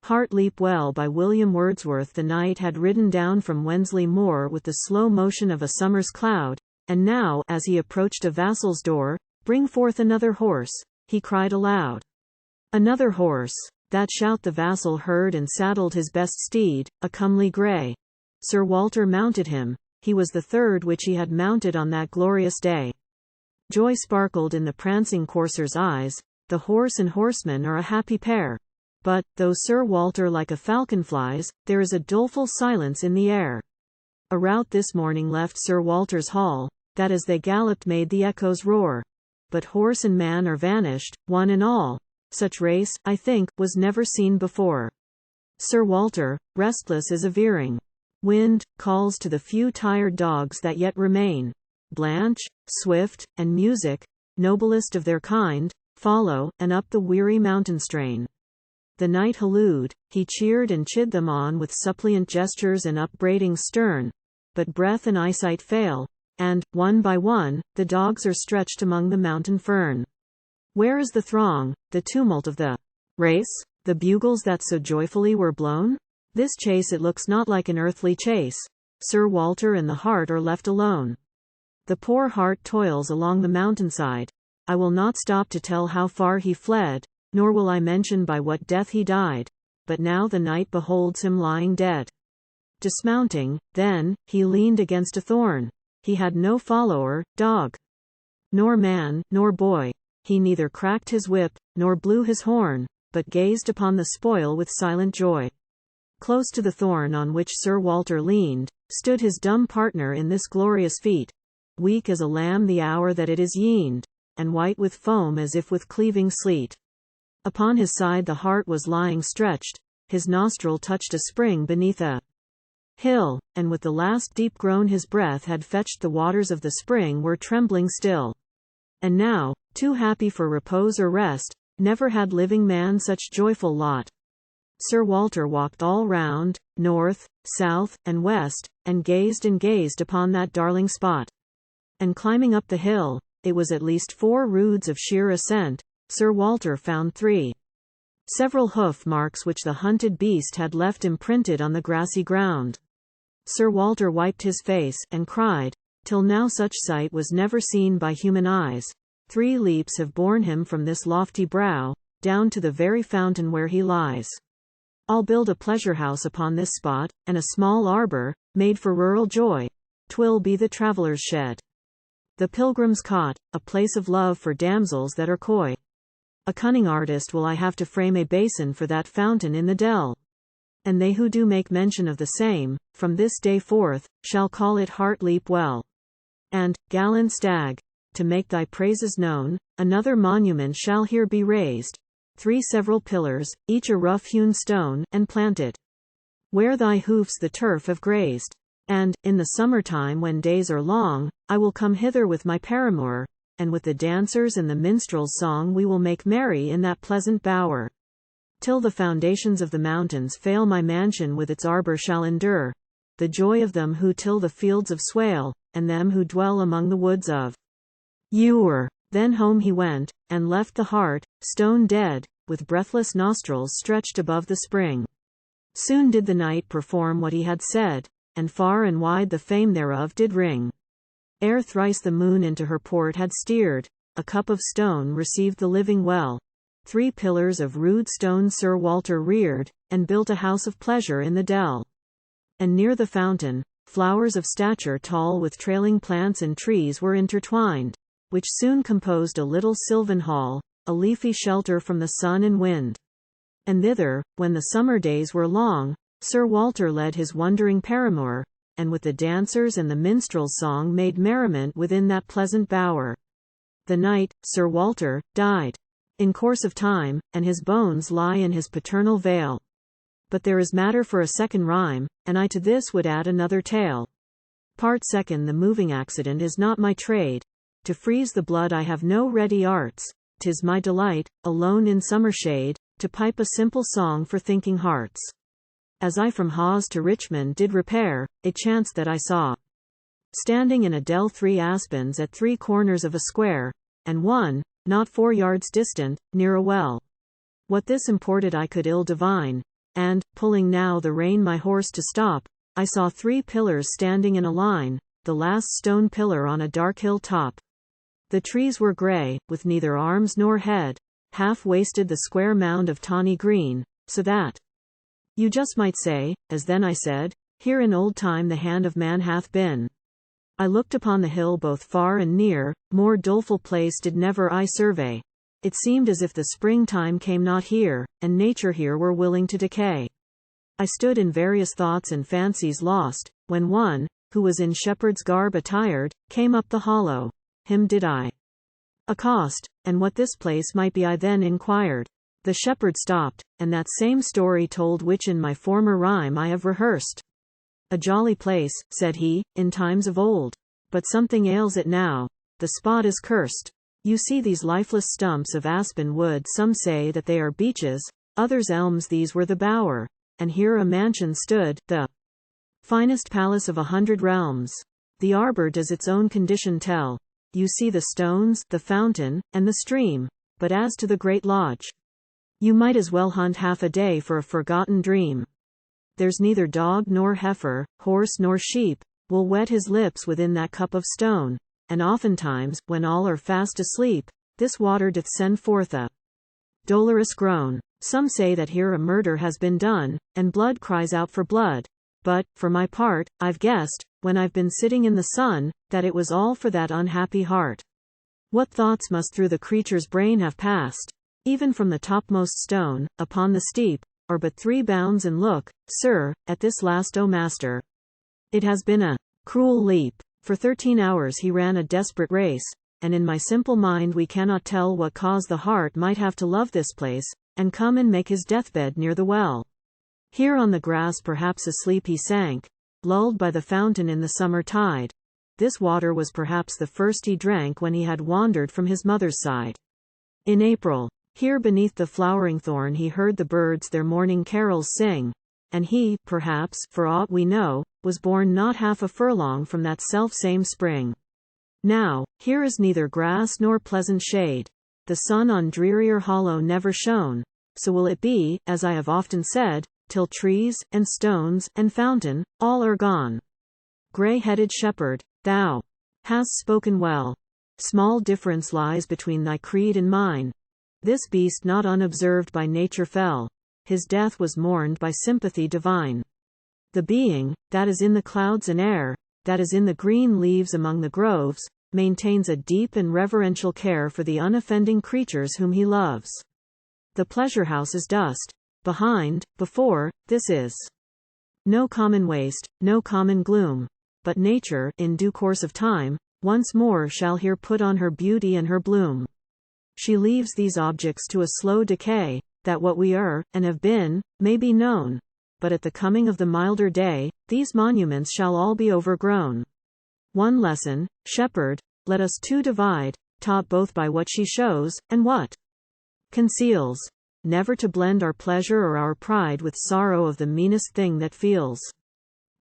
Hart-Leap well by William Wordsworth. The knight had ridden down from Wensley Moor with the slow motion of a summer's cloud, and now, as he approached a vassal's door, "Bring forth another horse," he cried aloud. "Another horse!" That shout the vassal heard and saddled his best steed, a comely grey. Sir Walter mounted him. He was the third which he had mounted on that glorious day. Joy sparkled in the prancing courser's eyes. The horse and horseman are a happy pair. But, though Sir Walter like a falcon flies, there is a doleful silence in the air. A rout this morning left Sir Walter's hall, that as they galloped made the echoes roar. But horse and man are vanished, one and all. Such race, I think, was never seen before. Sir Walter, restless as a veering wind, calls to the few tired dogs that yet remain. Blanch, swift, and music, noblest of their kind, follow, and up the weary mountain strain. The knight hallooed, he cheered and chid them on with suppliant gestures and upbraiding stern. But breath and eyesight fail, and, one by one, the dogs are stretched among the mountain fern. Where is the throng, the tumult of the race, the bugles that so joyfully were blown? This chase it looks not like an earthly chase. Sir Walter and the hart are left alone. The poor hart toils along the mountainside. I will not stop to tell how far he fled, nor will I mention by what death he died. But now the knight beholds him lying dead. Dismounting, then, he leaned against a thorn. He had no follower, dog, nor man, nor boy. He neither cracked his whip, nor blew his horn, but gazed upon the spoil with silent joy. Close to the thorn on which Sir Walter leaned, stood his dumb partner in this glorious feat, weak as a lamb the hour that it is yeaned, and white with foam as if with cleaving sleet. Upon his side the hart was lying stretched, his nostril touched a spring beneath a hill, and with the last deep groan his breath had fetched the waters of the spring were trembling still. And now, too happy for repose or rest, never had living man such joyful lot. Sir Walter walked all round, north, south, and west, and gazed upon that darling spot. And climbing up the hill, it was at least 4 roods of sheer ascent, Sir Walter found 3 several hoof marks which the hunted beast had left imprinted on the grassy ground. Sir Walter wiped his face, and cried, "Till now such sight was never seen by human eyes. 3 leaps have borne him from this lofty brow, down to the very fountain where he lies. I'll build a pleasure house upon this spot, and a small arbour, made for rural joy. 'Twill be the traveller's shed, the pilgrim's cot, a place of love for damsels that are coy. A cunning artist will I have to frame a basin for that fountain in the dell. And they who do make mention of the same, from this day forth, shall call it Hart-Leap well. And, gallant stag, to make thy praises known, another monument shall here be raised, 3 several pillars, each a rough-hewn stone, and planted where thy hoofs the turf have grazed. And, in the summer time when days are long, I will come hither with my paramour, and with the dancers and the minstrels' song we will make merry in that pleasant bower. Till the foundations of the mountains fail my mansion with its arbour shall endure, the joy of them who till the fields of swale, and them who dwell among the woods of Ewer." Then home he went, and left the hart, stone dead, with breathless nostrils stretched above the spring. Soon did the knight perform what he had said, and far and wide the fame thereof did ring. Ere thrice the moon into her port had steered, a cup of stone received the living well. 3 pillars of rude stone Sir Walter reared, and built a house of pleasure in the dell. And near the fountain, flowers of stature tall with trailing plants and trees were intertwined, which soon composed a little sylvan hall, a leafy shelter from the sun and wind. And thither, when the summer days were long, Sir Walter led his wondering paramour, and with the dancers and the minstrels' song made merriment within that pleasant bower. The knight, Sir Walter, died in course of time, and his bones lie in his paternal vale. But there is matter for a second rhyme, and I to this would add another tale. Part second. The moving accident is not my trade. To freeze the blood I have no ready arts. 'Tis my delight, alone in summer shade, to pipe a simple song for thinking hearts. As I from Hawes to Richmond did repair, it chanced that I saw standing in a dell 3 aspens at 3 corners of a square, and one, not 4 yards distant, near a well. What this imported I could ill divine, and, pulling now the rein my horse to stop, I saw 3 pillars standing in a line, the last stone pillar on a dark hill top. The trees were grey, with neither arms nor head, half wasted the square mound of tawny green, so that you just might say, as then I said, here in old time the hand of man hath been. I looked upon the hill both far and near, more doleful place did never I survey. It seemed as if the springtime came not here, and nature here were willing to decay. I stood in various thoughts and fancies lost, when one, who was in shepherd's garb attired, came up the hollow. Him did I accost, and what this place might be I then inquired. The shepherd stopped, and that same story told which in my former rhyme I have rehearsed. A jolly place, said he, in times of old. But something ails it now, the spot is cursed. You see these lifeless stumps of aspen wood, some say that they are beeches, others elms, these were the bower, and here a mansion stood, the finest palace of 100 realms. The arbor does its own condition tell. You see the stones, the fountain, and the stream, but as to the great lodge, you might as well hunt half a day for a forgotten dream. There's neither dog nor heifer, horse nor sheep, will wet his lips within that cup of stone, and oftentimes, when all are fast asleep, this water doth send forth a dolorous groan. Some say that here a murder has been done, and blood cries out for blood, but, for my part, I've guessed, when I've been sitting in the sun, that it was all for that unhappy heart. What thoughts must through the creature's brain have passed, even from the topmost stone, upon the steep, or but 3 bounds, and look, sir, at this last, O master. It has been a cruel leap. For 13 hours he ran a desperate race, and in my simple mind we cannot tell what cause the heart might have to love this place, and come and make his deathbed near the well. Here on the grass perhaps asleep he sank, lulled by the fountain in the summer tide. This water was perhaps the first he drank when he had wandered from his mother's side. In April, here beneath the flowering thorn he heard the birds their morning carols sing, and he, perhaps, for aught we know, was born not half a furlong from that self-same spring. Now, here is neither grass nor pleasant shade. The sun on drearier hollow never shone, so will it be, as I have often said, till trees, and stones, and fountain, all are gone. Grey-headed shepherd, thou hast spoken well. Small difference lies between thy creed and mine. This beast not unobserved by nature fell, his death was mourned by sympathy divine. The being, that is in the clouds and air, that is in the green leaves among the groves, maintains a deep and reverential care for the unoffending creatures whom he loves. The pleasure house is dust. Behind, before, this is no common waste, no common gloom, but nature, in due course of time, once more shall here put on her beauty and her bloom. She leaves these objects to a slow decay, that what we are, and have been, may be known, but at the coming of the milder day, these monuments shall all be overgrown. One lesson, shepherd, let us two divide, taught both by what she shows, and what conceals, never to blend our pleasure or our pride with sorrow of the meanest thing that feels.